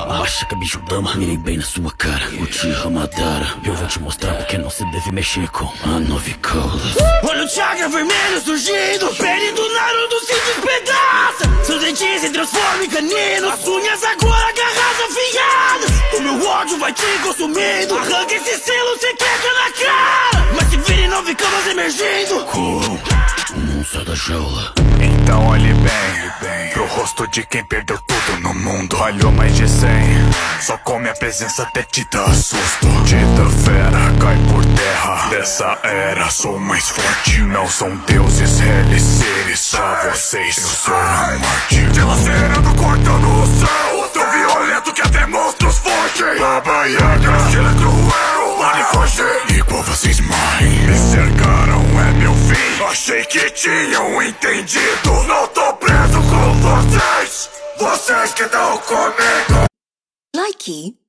Abaixa que bicho dama, mirei bem na sua cara. Uchiha Madara, eu vou te mostrar porque não se deve mexer com a Novicolas. Olha o chakra vermelho surgindo, pele do Naruto se despedaça. Seus dentes se transformam em caninos, as unhas agora garras afiadas. O meu ódio vai te consumindo, arranca esse selo, cê quebra na cara. Mas se virem 9 camas emergindo, Kuro, não sai da jaula. Então olhe bem pro rosto de quem perdeu tudo no mundo. Falhou mais de 100, só com minha presença até te dá susto. Dita fera, cai por terra, dessa era sou mais forte. Não são deuses, reles, seres, só vocês, eu sou a morte. Dilacerando, cortando o céu, tão violento que até monstros fogem. Baba Yaga, estilo é cruel, podem fugir igual vocês morrem. Me cercaram, é meu fim, achei que tinham entendido. Não tô preso com vocês, vocês que estão comigo. Likey.